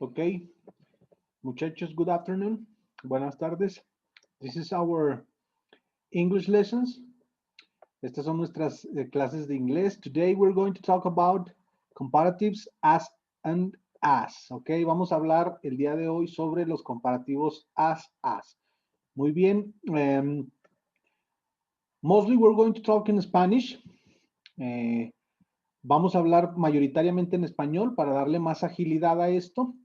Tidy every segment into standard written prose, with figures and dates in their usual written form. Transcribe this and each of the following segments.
Okay, muchachos, good afternoon. Buenas tardes. This is our English lessons. Estas son nuestras clases de inglés. Today we're going to talk about comparatives as and as. Okay, vamos a hablar el día de hoy sobre los comparativos as. Muy bien. Mostly we're going to talk in Spanish. Vamos a hablar mayoritariamente en español para darle más agilidad a esto.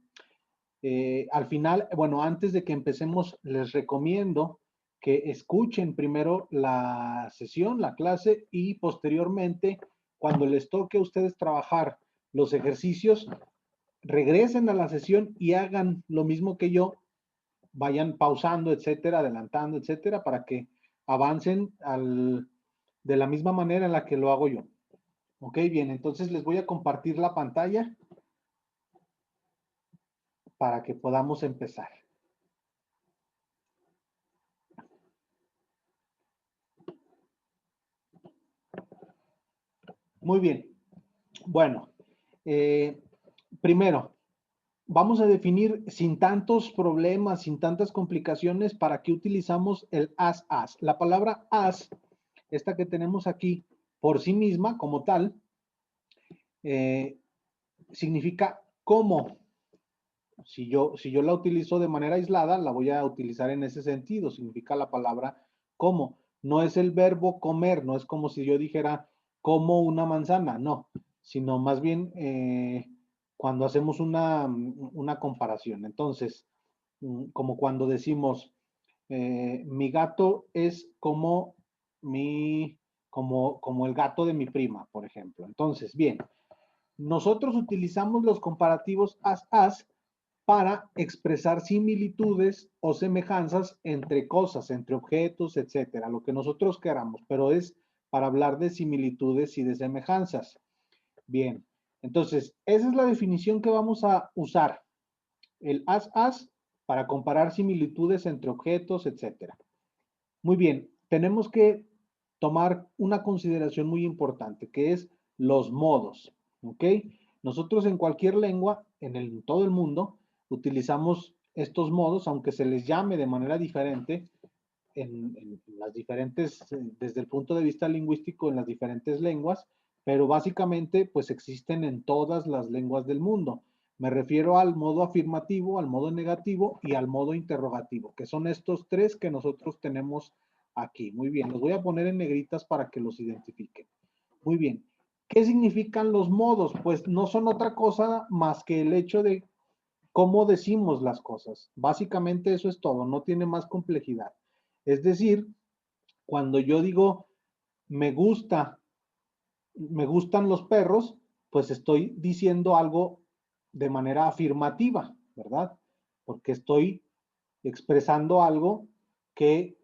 Al final, bueno, antes de que empecemos, les recomiendo que escuchen primero la sesión, la clase, y posteriormente, cuando les toque a ustedes trabajar los ejercicios, regresen a la sesión y hagan lo mismo que yo, vayan pausando, etcétera, adelantando, etcétera, para que avancen de la misma manera en la que lo hago yo. Ok, bien, entonces les voy a compartir la pantalla para que podamos empezar. Muy bien. Bueno, primero, vamos a definir sin tantos problemas, sin tantas complicaciones, para qué utilizamos el as. La palabra as, esta que tenemos aquí, por sí misma, como tal, significa cómo. Si yo la utilizo de manera aislada, la voy a utilizar en ese sentido. Significa la palabra cómo. No es el verbo comer, no es como si yo dijera como una manzana, no, sino más bien cuando hacemos una comparación. Entonces, como cuando decimos, mi gato es como como el gato de mi prima, por ejemplo. Entonces, bien, nosotros utilizamos los comparativos as para expresar similitudes o semejanzas entre cosas, entre objetos, etcétera, lo que nosotros queramos, pero es para hablar de similitudes y de semejanzas. Bien, entonces, esa es la definición que vamos a usar, el as para comparar similitudes entre objetos, etcétera. Muy bien, tenemos que tomar una consideración muy importante, que es los modos, ¿ok? Nosotros en cualquier lengua, en todo el mundo, utilizamos estos modos, aunque se les llame de manera diferente en las diferentes, desde el punto de vista lingüístico, en las diferentes lenguas, pero básicamente pues existen en todas las lenguas del mundo. Me refiero al modo afirmativo, al modo negativo y al modo interrogativo, que son estos tres que nosotros tenemos aquí. Muy bien, los voy a poner en negritas para que los identifiquen. Muy bien. ¿Qué significan los modos? Pues no son otra cosa más que el hecho de cómo decimos las cosas. Básicamente eso es todo, no tiene más complejidad. Es decir, cuando yo digo me gustan los perros, pues estoy diciendo algo de manera afirmativa, ¿verdad? Porque estoy expresando algo que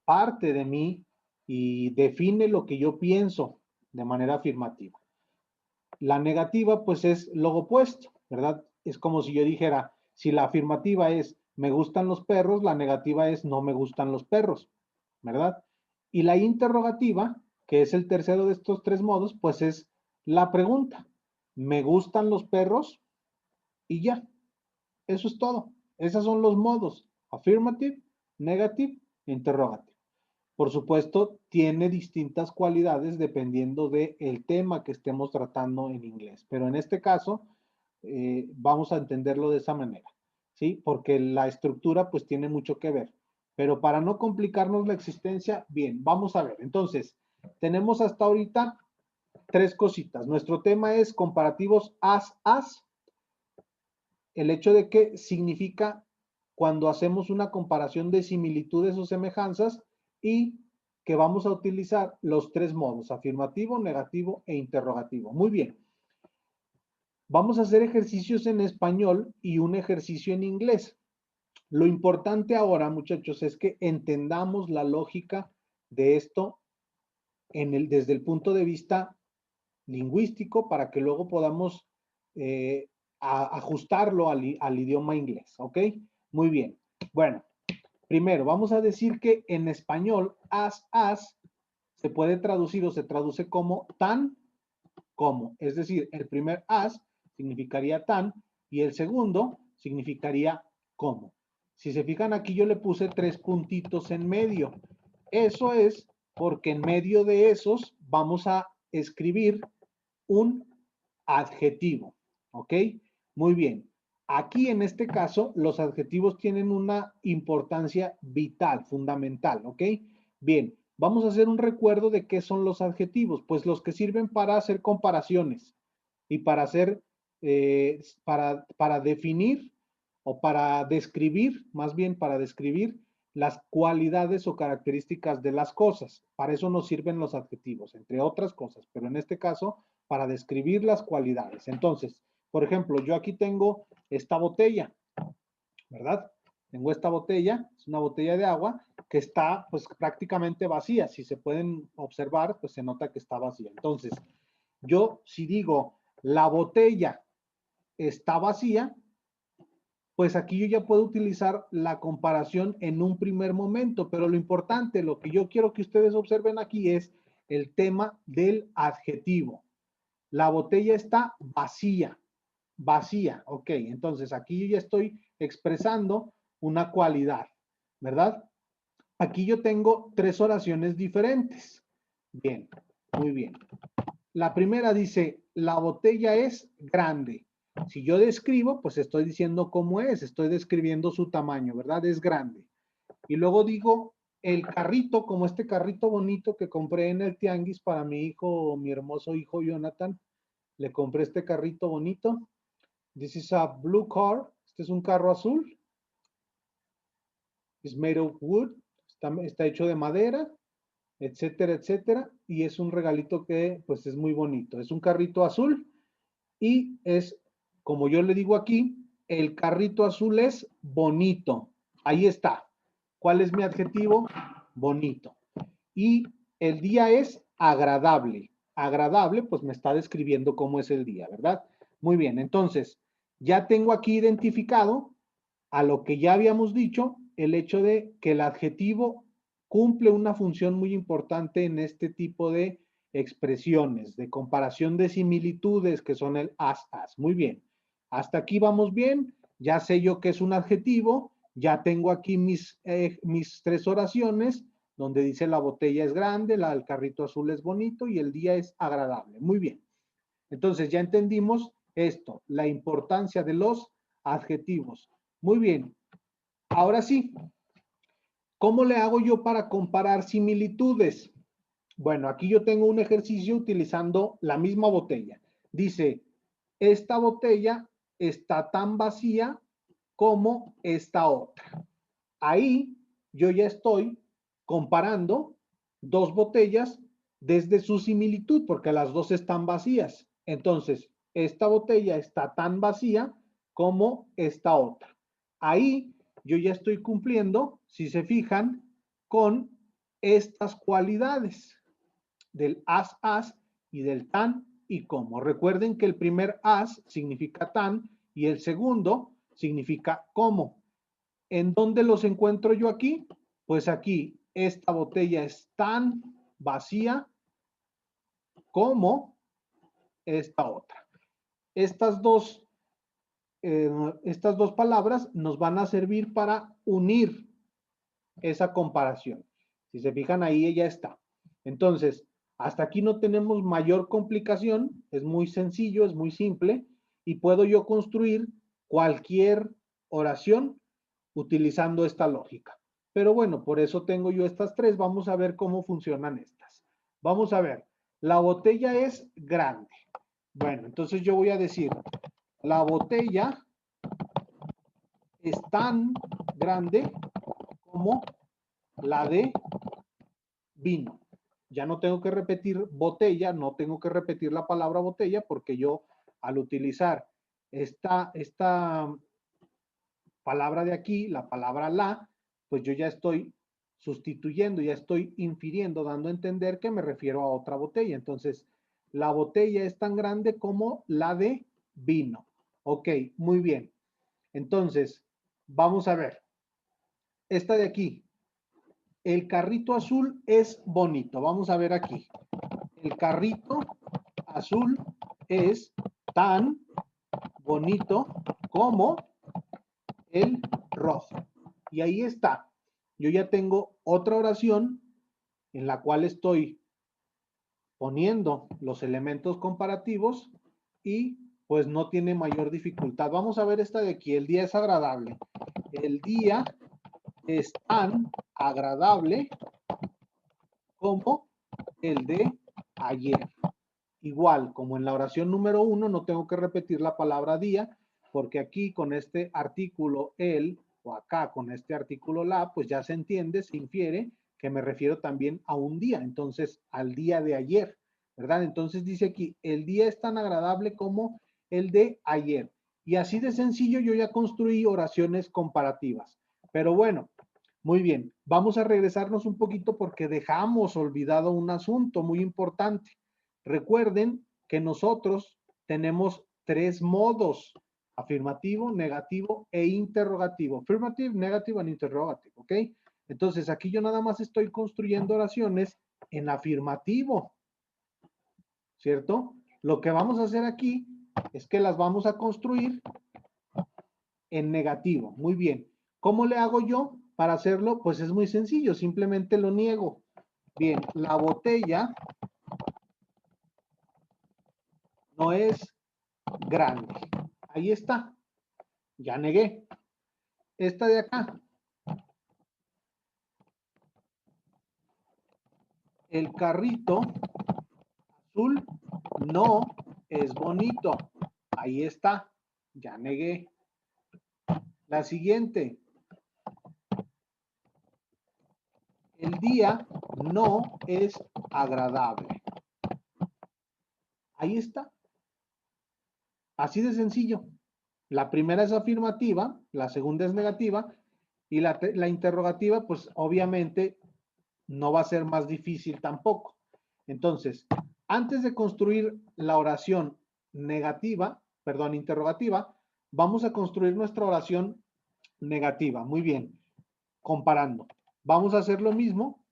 parte de mí y define lo que yo pienso de manera afirmativa. La negativa, pues es lo opuesto, ¿verdad? Es como si yo dijera, si la afirmativa es me gustan los perros, la negativa es no me gustan los perros, ¿verdad? Y la interrogativa, que es el tercero de estos tres modos, pues es la pregunta. ¿Me gustan los perros? Y ya, eso es todo. Esos son los modos. Affirmative, negative, interrogative. Por supuesto, tiene distintas cualidades dependiendo del tema que estemos tratando en inglés. Pero en este caso, vamos a entenderlo de esa manera, ¿sí? Porque la estructura pues tiene mucho que ver. Pero para no complicarnos la existencia, bien, vamos a ver. Entonces, tenemos hasta ahorita tres cositas. Nuestro tema es comparativos as. El hecho de que significa cuando hacemos una comparación de similitudes o semejanzas y que vamos a utilizar los tres modos, afirmativo, negativo e interrogativo. Muy bien. Vamos a hacer ejercicios en español y un ejercicio en inglés. Lo importante ahora, muchachos, es que entendamos la lógica de esto desde el punto de vista lingüístico para que luego podamos ajustarlo al idioma inglés, ¿ok? Muy bien. Bueno, primero vamos a decir que en español as se puede traducir o se traduce como tan como. Es decir, el primer as significaría tan y el segundo significaría como. Si se fijan aquí yo le puse 3 puntitos en medio. Eso es porque en medio de esos vamos a escribir un adjetivo. ¿Ok? Muy bien. Aquí en este caso los adjetivos tienen una importancia vital, fundamental. ¿Ok? Bien, vamos a hacer un recuerdo de qué son los adjetivos. Pues los que sirven para hacer comparaciones y para hacer, para definir o para describir, más bien para describir las cualidades o características de las cosas. Para eso nos sirven los adjetivos, entre otras cosas, pero en este caso, para describir las cualidades. Entonces, por ejemplo, yo aquí tengo esta botella, ¿verdad? Tengo esta botella, es una botella de agua que está pues prácticamente vacía. Si se pueden observar, pues se nota que está vacía. Entonces, yo si digo la botella está vacía, pues aquí yo ya puedo utilizar la comparación en un primer momento, pero lo importante, lo que yo quiero que ustedes observen aquí es el tema del adjetivo. La botella está vacía, vacía, ok, entonces aquí yo ya estoy expresando una cualidad, ¿verdad? Aquí yo tengo 3 oraciones diferentes. Bien, muy bien. La primera dice, la botella es grande. Si yo describo, pues estoy diciendo cómo es, estoy describiendo su tamaño, ¿verdad? Es grande. Y luego digo, el carrito, como este carrito bonito que compré en el tianguis para mi hijo, mi hermoso hijo Jonathan, le compré este carrito bonito. This is a blue car. Este es un carro azul. It's made of wood. Está hecho de madera, etcétera, etcétera. Y es un regalito que pues es muy bonito. Es un carrito azul y es, como yo le digo aquí, el carrito azul es bonito. Ahí está. ¿Cuál es mi adjetivo? Bonito. Y el día es agradable. Agradable, pues me está describiendo cómo es el día, ¿verdad? Muy bien, entonces, ya tengo aquí identificado a lo que ya habíamos dicho, el hecho de que el adjetivo cumple una función muy importante en este tipo de expresiones, de comparación de similitudes, que son el as. Muy bien. Hasta aquí vamos bien. Ya sé yo que es un adjetivo. Ya tengo aquí mis 3 oraciones, donde dice la botella es grande, el carrito azul es bonito y el día es agradable. Muy bien. Entonces ya entendimos esto, la importancia de los adjetivos. Muy bien. Ahora sí, ¿cómo le hago yo para comparar similitudes? Bueno, aquí yo tengo un ejercicio utilizando la misma botella. Dice, esta botella está tan vacía como esta otra. Ahí yo ya estoy comparando 2 botellas desde su similitud, porque las 2 están vacías. Entonces, esta botella está tan vacía como esta otra. Ahí yo ya estoy cumpliendo, si se fijan, con estas cualidades del as y del tan y como. Recuerden que el primer as significa tan y el segundo significa como. ¿En dónde los encuentro yo aquí? Pues aquí, esta botella es tan vacía como esta otra. Estas dos, estas dos palabras nos van a servir para unir esa comparación. Si se fijan ahí, ya está. Entonces, hasta aquí no tenemos mayor complicación, es muy sencillo, es muy simple y puedo yo construir cualquier oración utilizando esta lógica. Pero bueno, por eso tengo yo estas 3. Vamos a ver cómo funcionan estas. Vamos a ver, la botella es grande. Bueno, entonces yo voy a decir, la botella es tan grande como la de vino. Ya no tengo que repetir botella, no tengo que repetir la palabra botella porque yo al utilizar esta palabra de aquí, la palabra la, pues yo ya estoy sustituyendo, ya estoy infiriendo, dando a entender que me refiero a otra botella. Entonces, la botella es tan grande como la de vino. Ok, muy bien. Entonces, vamos a ver. Esta de aquí, el carrito azul es bonito. Vamos a ver aquí. El carrito azul es tan bonito como el rojo. Y ahí está. Yo ya tengo otra oración en la cual estoy poniendo los elementos comparativos y pues no tiene mayor dificultad. Vamos a ver esta de aquí. El día es agradable. El día es tan agradable como el de ayer. Igual, como en la oración número 1, no tengo que repetir la palabra día, porque aquí con este artículo el, o acá con este artículo la, pues ya se entiende, se infiere que me refiero también a un día, entonces al día de ayer, ¿verdad? Entonces dice aquí, el día es tan agradable como el de ayer. Y así de sencillo yo ya construí oraciones comparativas. Pero bueno, muy bien, vamos a regresarnos un poquito porque dejamos olvidado un asunto muy importante. Recuerden que nosotros tenemos tres modos: afirmativo, negativo e interrogativo. Affirmative, negative and interrogative, ¿ok? Entonces aquí yo nada más estoy construyendo oraciones en afirmativo, ¿cierto? Lo que vamos a hacer aquí es que las vamos a construir en negativo. Muy bien. ¿Cómo le hago yo para hacerlo? Pues es muy sencillo, simplemente lo niego. Bien, la botella no es grande. Ahí está. Ya negué. Esta de acá. El carrito azul no es bonito. Ahí está. Ya negué. La siguiente. El día no es agradable. Ahí está. Así de sencillo. La primera es afirmativa, la segunda es negativa y la interrogativa, pues obviamente no va a ser más difícil tampoco. Entonces, antes de construir la oración negativa, perdón, interrogativa, vamos a construir nuestra oración negativa. Muy bien, comparando. Vamos a hacer lo mismo.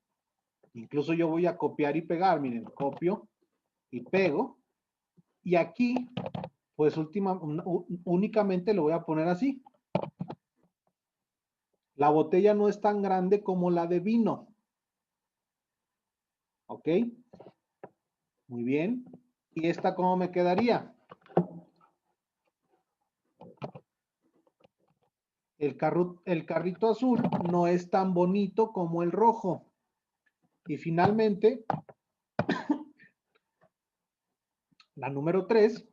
Incluso yo voy a copiar y pegar. Miren, copio y pego. Y aquí, pues únicamente lo voy a poner así. La botella no es tan grande como la de vino. ¿Ok? Muy bien. ¿Y esta cómo me quedaría? El carrito azul no es tan bonito como el rojo. Y finalmente, la número 3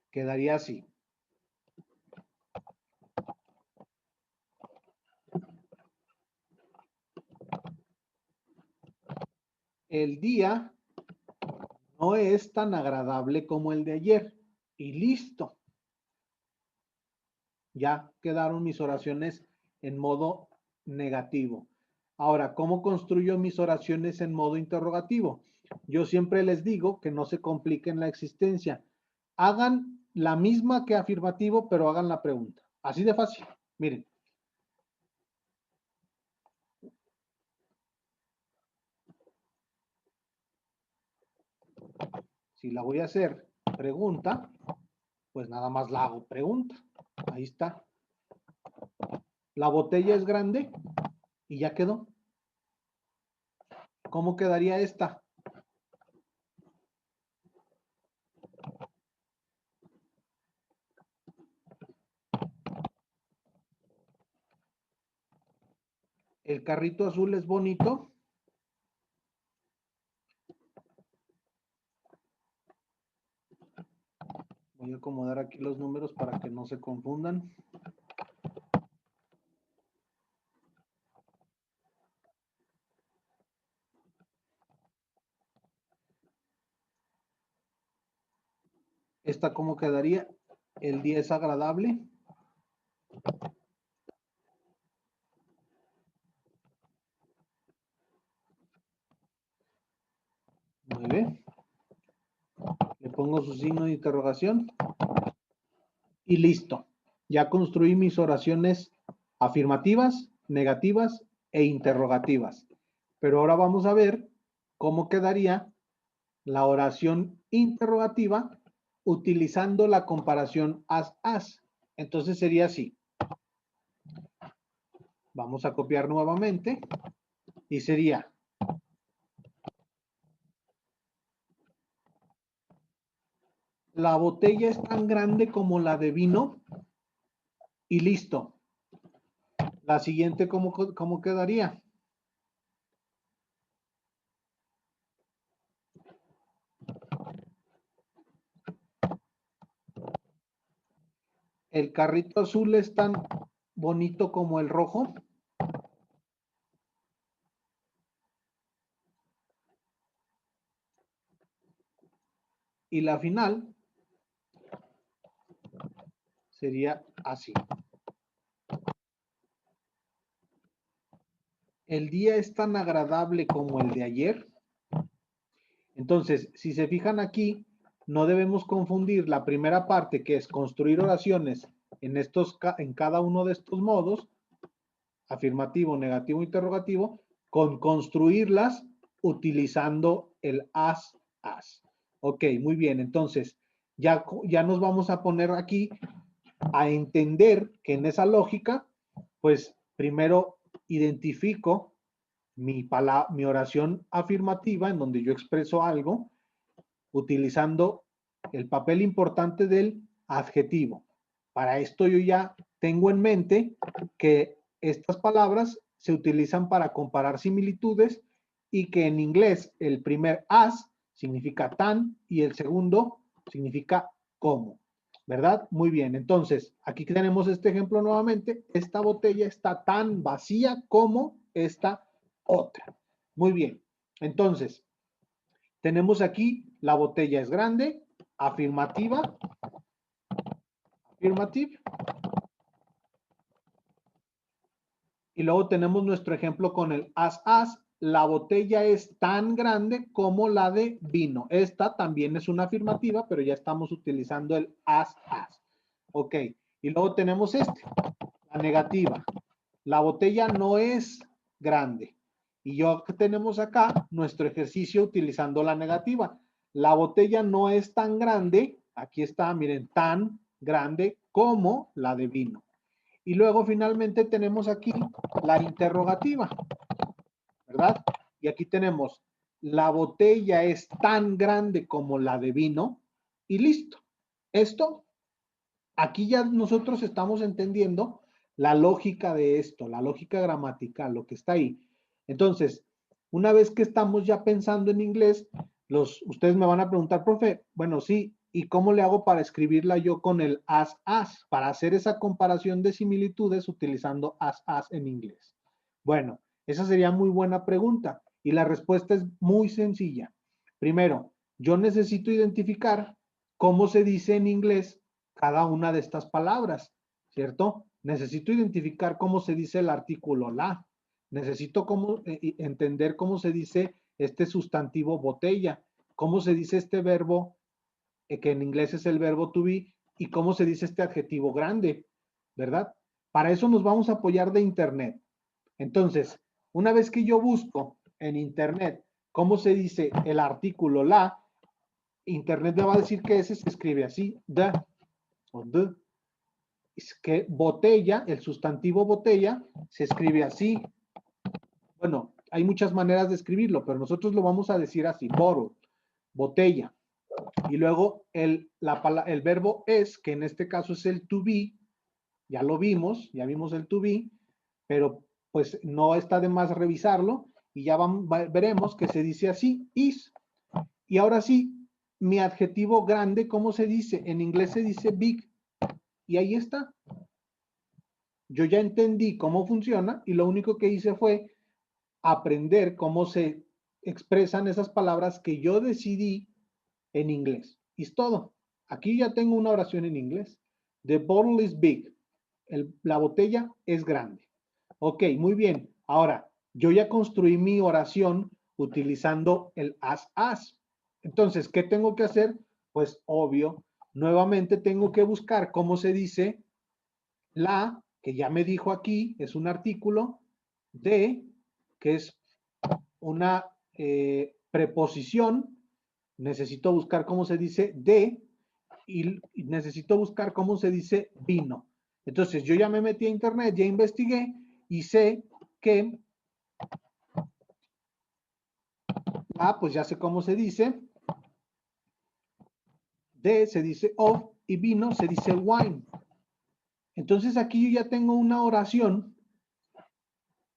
quedaría así. El día no es tan agradable como el de ayer. Y listo. Ya quedaron mis oraciones en modo negativo. Ahora, ¿cómo construyo mis oraciones en modo interrogativo? Yo siempre les digo que no se compliquen la existencia. Hagan la misma que afirmativo, pero hagan la pregunta. Así de fácil. Miren. Si la voy a hacer pregunta, pues nada más la hago pregunta. Ahí está. La botella es grande y ya quedó. ¿Cómo quedaría esta? El carrito azul es bonito. Voy a acomodar aquí los números para que no se confundan. ¿Esta cómo quedaría? El día es agradable. 9. Le pongo su signo de interrogación. Y listo. Ya construí mis oraciones afirmativas, negativas e interrogativas. Pero ahora vamos a ver cómo quedaría la oración interrogativa utilizando la comparación as-as. Entonces sería así. Vamos a copiar nuevamente y sería la botella es tan grande como la de vino y listo. La siguiente, ¿cómo quedaría? El carrito azul es tan bonito como el rojo. Y la final sería así. El día es tan agradable como el de ayer. Entonces, si se fijan aquí, no debemos confundir la primera parte, que es construir oraciones en cada uno de estos modos, afirmativo, negativo, interrogativo, con construirlas utilizando el as. Ok, muy bien. Entonces, ya nos vamos a poner aquí a entender que en esa lógica, pues primero identifico mi oración afirmativa en donde yo expreso algo utilizando el papel importante del adjetivo. Para esto yo ya tengo en mente que estas palabras se utilizan para comparar similitudes y que en inglés el primer as significa tan y el segundo significa como, ¿verdad? Muy bien, entonces aquí tenemos este ejemplo nuevamente. Esta botella está tan vacía como esta otra. Muy bien, entonces tenemos aquí la botella es grande, afirmativa, afirmative. Y luego tenemos nuestro ejemplo con el as. La botella es tan grande como la de vino. Esta también es una afirmativa, pero ya estamos utilizando el as. Ok. Y luego tenemos la negativa. La botella no es grande. Y yo tenemos acá nuestro ejercicio utilizando la negativa. La botella no es tan grande, aquí está, miren, tan grande como la de vino. Y luego finalmente tenemos aquí la interrogativa, ¿verdad? Y aquí tenemos, la botella es tan grande como la de vino y listo. Esto, aquí ya nosotros estamos entendiendo la lógica de esto, la lógica gramatical, lo que está ahí. Entonces, una vez que estamos ya pensando en inglés, ustedes me van a preguntar, profe, bueno, sí, ¿y cómo le hago para escribirla yo con el as? Para hacer esa comparación de similitudes utilizando as en inglés. Bueno, esa sería muy buena pregunta y la respuesta es muy sencilla. Primero, yo necesito identificar cómo se dice en inglés cada una de estas palabras, ¿cierto? Necesito identificar cómo se dice el artículo la. Necesito entender cómo se dice este sustantivo botella, cómo se dice este verbo, que en inglés es el verbo to be, y cómo se dice este adjetivo grande, ¿verdad? Para eso nos vamos a apoyar de Internet. Entonces, una vez que yo busco en Internet cómo se dice el artículo la, Internet me va a decir que ese se escribe así, the o the. Es que botella, el sustantivo botella, se escribe así. Bueno, hay muchas maneras de escribirlo, pero nosotros lo vamos a decir así, bottle, botella. Y luego el verbo es, que en este caso es el to be, ya lo vimos, ya vimos el to be, pero pues no está de más revisarlo y ya veremos que se dice así, is. Y ahora sí, mi adjetivo grande, ¿cómo se dice? En inglés se dice big. Y ahí está. Yo ya entendí cómo funciona y lo único que hice fue aprender cómo se expresan esas palabras que yo decidí en inglés. Y es todo. Aquí ya tengo una oración en inglés. The bottle is big. La botella es grande. Ok, muy bien. Ahora, yo ya construí mi oración utilizando el as. Entonces, ¿qué tengo que hacer? Pues obvio, nuevamente tengo que buscar cómo se dice la, que ya me dijo aquí, es un artículo, de, que es una preposición, necesito buscar cómo se dice de, y necesito buscar cómo se dice vino. Entonces yo ya me metí a internet, ya investigué, y sé que A, pues ya sé cómo se dice, D se dice of y vino se dice wine. Entonces aquí yo ya tengo una oración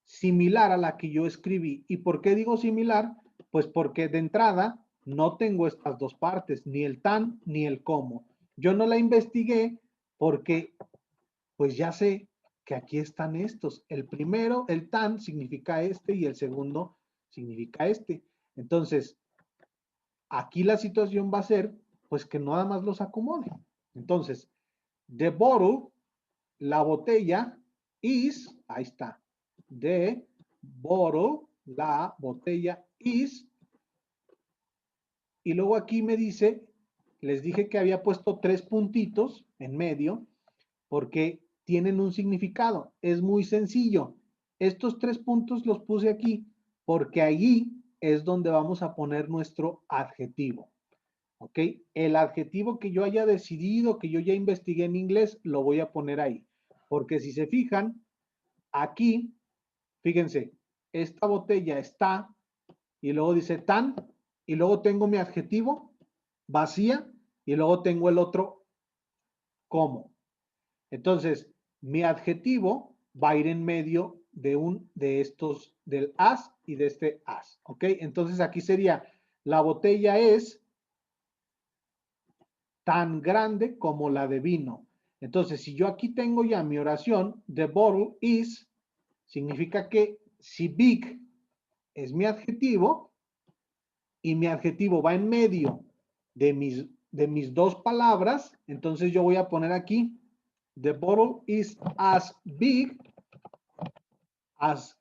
similar a la que yo escribí. ¿Y por qué digo similar? Pues porque de entrada no tengo estas dos partes, ni el tan ni el cómo. Yo no la investigué porque pues ya sé que aquí están estos. El primero, el tan, significa este y el segundo significa este. Entonces, aquí la situación va a ser pues que nada más los acomode. Entonces, the bottle, la botella, is, ahí está, the bottle, la botella is, y luego aquí me dice, les dije que había puesto 3 puntitos en medio, porque tienen un significado. Es muy sencillo. Estos 3 puntos los puse aquí, porque allí es donde vamos a poner nuestro adjetivo. ¿Ok? El adjetivo que yo haya decidido, que yo ya investigué en inglés, lo voy a poner ahí. Porque si se fijan, aquí, fíjense, esta botella está, y luego dice tan, y luego tengo mi adjetivo, vacía, y luego tengo el otro como. Entonces, mi adjetivo va a ir en medio de estos, del as y de este as. ¿Ok? Entonces aquí sería, la botella es tan grande como la de vino. Entonces, si yo aquí tengo ya mi oración, the bottle is, significa que si big es mi adjetivo y mi adjetivo va en medio de mis dos palabras, entonces yo voy a poner aquí, the bottle is as big as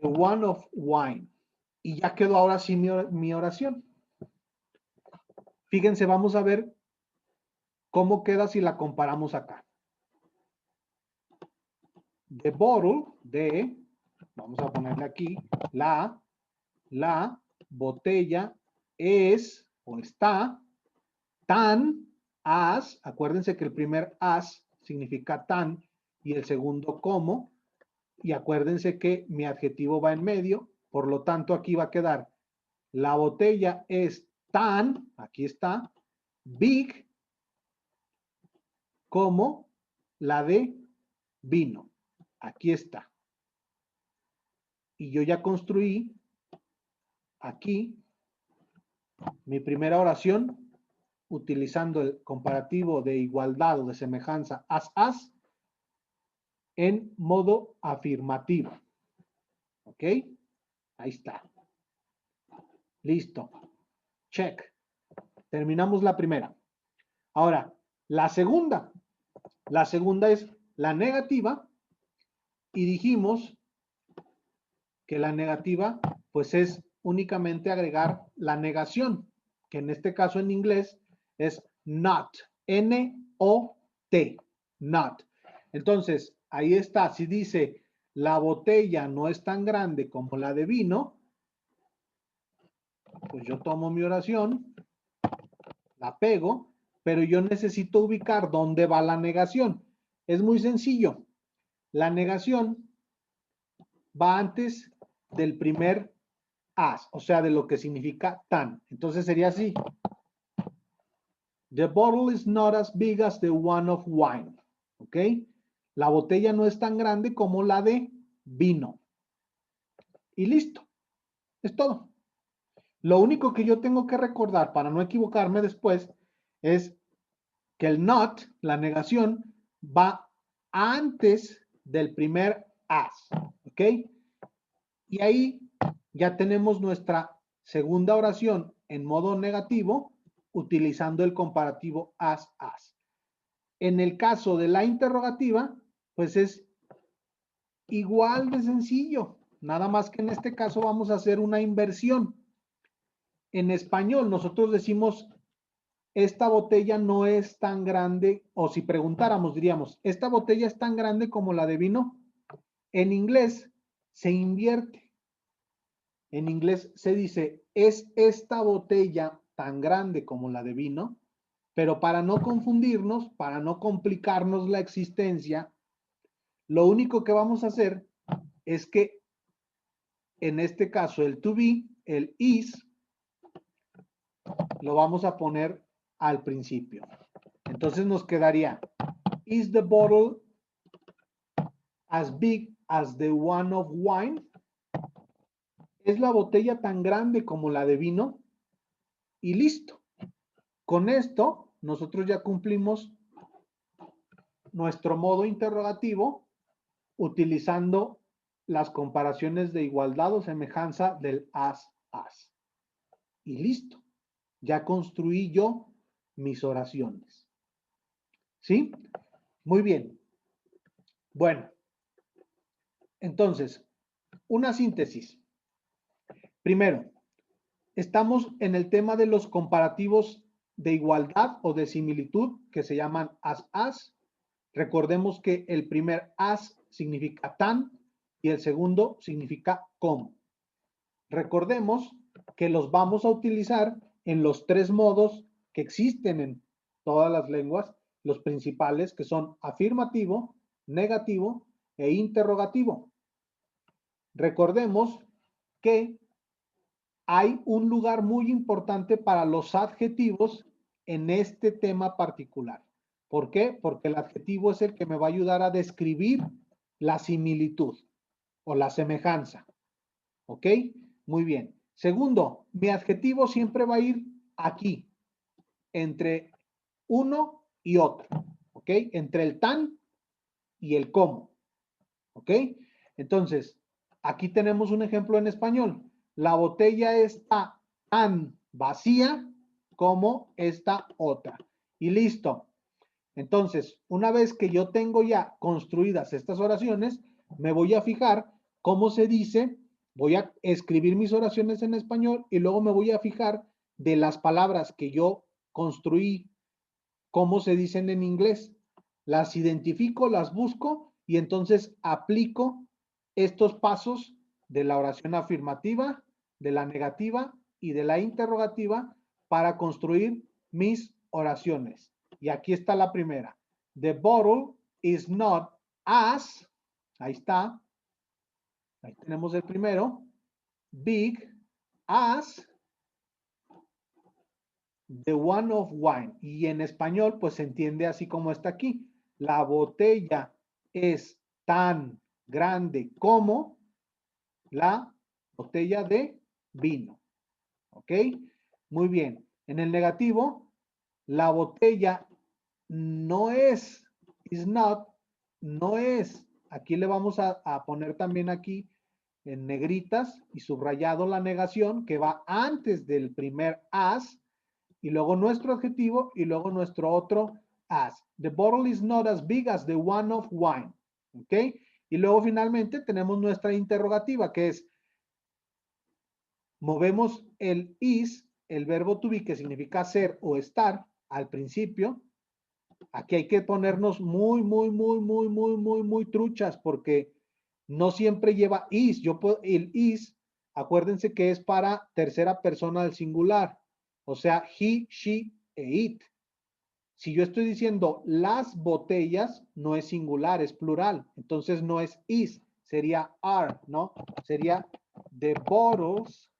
the one of wine. Y ya quedó ahora sí mi oración. Fíjense, vamos a ver cómo queda si la comparamos acá. The bottle de, vamos a ponerle aquí, la botella es o está tan as, acuérdense que el primer as significa tan y el segundo como, y acuérdense que mi adjetivo va en medio, por lo tanto aquí va a quedar, la botella es tan, aquí está, big, como la de vino. Aquí está. Y yo ya construí aquí mi primera oración utilizando el comparativo de igualdad o de semejanza as en modo afirmativo. ¿Ok? Ahí está. Listo. Check. Terminamos la primera. Ahora, la segunda. La segunda es la negativa y dijimos que la negativa pues es únicamente agregar la negación, que en este caso en inglés es not, N-O-T, not. Entonces, ahí está, si dice la botella no es tan grande como la de vino, pues yo tomo mi oración, la pego, pero yo necesito ubicar dónde va la negación. Es muy sencillo. La negación va antes del primer as, o sea, de lo que significa tan. Entonces sería así. The bottle is not as big as the one of wine. ¿Ok? La botella no es tan grande como la de vino. Y listo. Es todo. Lo único que yo tengo que recordar para no equivocarme después es que el not, la negación, va antes del primer as. ¿Ok? Y ahí ya tenemos nuestra segunda oración en modo negativo utilizando el comparativo as. En el caso de la interrogativa, pues es igual de sencillo, nada más que en este caso vamos a hacer una inversión. En español nosotros decimos, esta botella no es tan grande, o si preguntáramos diríamos, esta botella es tan grande como la de vino. En inglés se invierte. En inglés se dice, ¿es esta botella tan grande como la de vino? Pero para no confundirnos, para no complicarnos la existencia, lo único que vamos a hacer es que en este caso el to be, el is, lo vamos a poner al principio. Entonces nos quedaría, is the bottle as big as the one of wine? ¿Es la botella tan grande como la de vino? Y listo. Con esto, nosotros ya cumplimos nuestro modo interrogativo utilizando las comparaciones de igualdad o semejanza del as. Y listo. Ya construí yo mis oraciones. ¿Sí? Muy bien. Bueno, entonces, una síntesis. Primero, estamos en el tema de los comparativos de igualdad o de similitud que se llaman as. Recordemos que el primer as significa tan y el segundo significa como. Recordemos que los vamos a utilizar en los tres modos que existen en todas las lenguas, los principales que son afirmativo, negativo e interrogativo. Recordemos que hay un lugar muy importante para los adjetivos en este tema particular. ¿Por qué? Porque el adjetivo es el que me va a ayudar a describir la similitud o la semejanza. ¿Ok? Muy bien. Segundo, mi adjetivo siempre va a ir aquí, entre uno y otro. ¿Ok? Entre el tan y el como. ¿Ok? Entonces, aquí tenemos un ejemplo en español. La botella está tan vacía como esta otra. Y listo. Entonces, una vez que yo tengo ya construidas estas oraciones, me voy a fijar cómo se dice, voy a escribir mis oraciones en español y luego me voy a fijar de las palabras que yo construí, cómo se dicen en inglés. Las identifico, las busco y entonces aplico estos pasos de la oración afirmativa, de la negativa y de la interrogativa para construir mis oraciones. Y aquí está la primera. The bottle is not as, ahí está, ahí tenemos el primero, big as the one of wine. Y en español, pues se entiende así como está aquí. La botella es tan grande como la botella de vino. ¿Ok? Muy bien. En el negativo, la botella no es, is not, no es. Aquí le vamos a poner también aquí en negritas y subrayado la negación que va antes del primer as y luego nuestro adjetivo y luego nuestro otro as. The bottle is not as big as the one of wine. ¿Ok? Y luego finalmente tenemos nuestra interrogativa que es, movemos el is, el verbo to be que significa ser o estar al principio. Aquí hay que ponernos muy truchas porque no siempre lleva is. El is, acuérdense que es para tercera persona del singular. O sea, he, she e it. Si yo estoy diciendo las botellas, no es singular, es plural. Entonces no es is, sería are, ¿no? Sería the bottles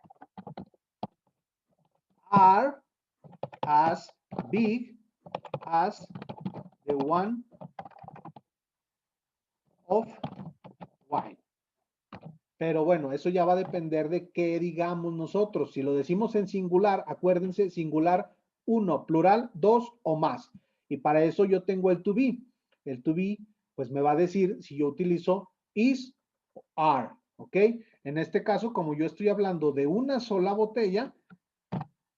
are as big as the one of wine. Pero bueno, eso ya va a depender de qué digamos nosotros. Si lo decimos en singular, acuérdense, singular uno, plural dos o más. Y para eso yo tengo el to be. El to be, pues me va a decir si yo utilizo is o are, ¿ok? En este caso, como yo estoy hablando de una sola botella,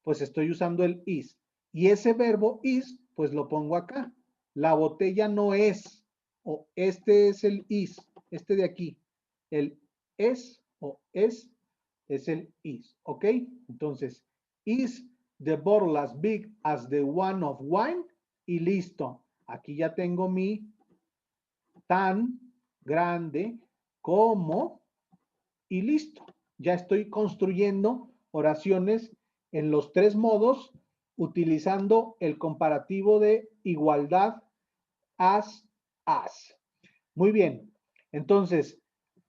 pues estoy usando el is. Y ese verbo is, pues lo pongo acá. La botella no es, o este es el is, este de aquí. El es o es el is, ¿ok? Entonces, is the bottle as big as the one of wine? Y listo. Aquí ya tengo mi tan grande como y listo. Ya estoy construyendo oraciones en los tres modos utilizando el comparativo de igualdad as. Muy bien. Entonces,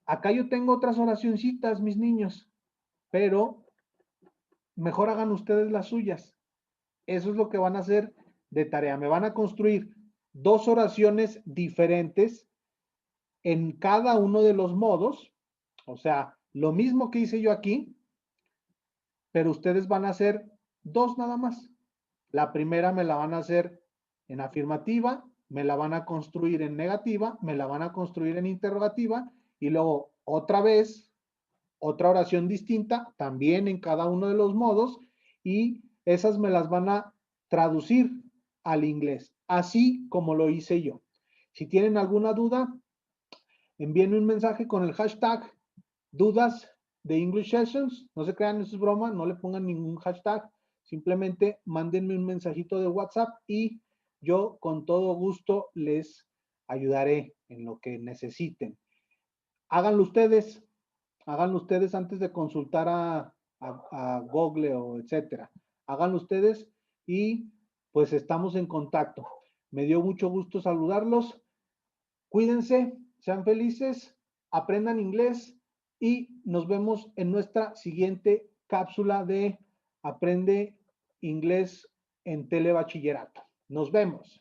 acá yo tengo otras oracioncitas, mis niños, pero mejor hagan ustedes las suyas. Eso es lo que van a hacer de tarea. Me van a construir dos oraciones diferentes en cada uno de los modos. O sea, lo mismo que hice yo aquí, pero ustedes van a hacer dos nada más. La primera me la van a hacer en afirmativa, me la van a construir en negativa, me la van a construir en interrogativa y luego otra vez, otra oración distinta, también en cada uno de los modos y esas me las van a traducir al inglés, así como lo hice yo. Si tienen alguna duda, envíenme un mensaje con el hashtag dudas de English Sessions. No se crean, eso es broma, no le pongan ningún hashtag. Simplemente mándenme un mensajito de WhatsApp y yo con todo gusto les ayudaré en lo que necesiten. Háganlo ustedes antes de consultar a Google o etcétera. Háganlo ustedes y pues estamos en contacto. Me dio mucho gusto saludarlos. Cuídense, sean felices, aprendan inglés y nos vemos en nuestra siguiente cápsula de Aprende Inglés en Telebachillerato. Nos vemos.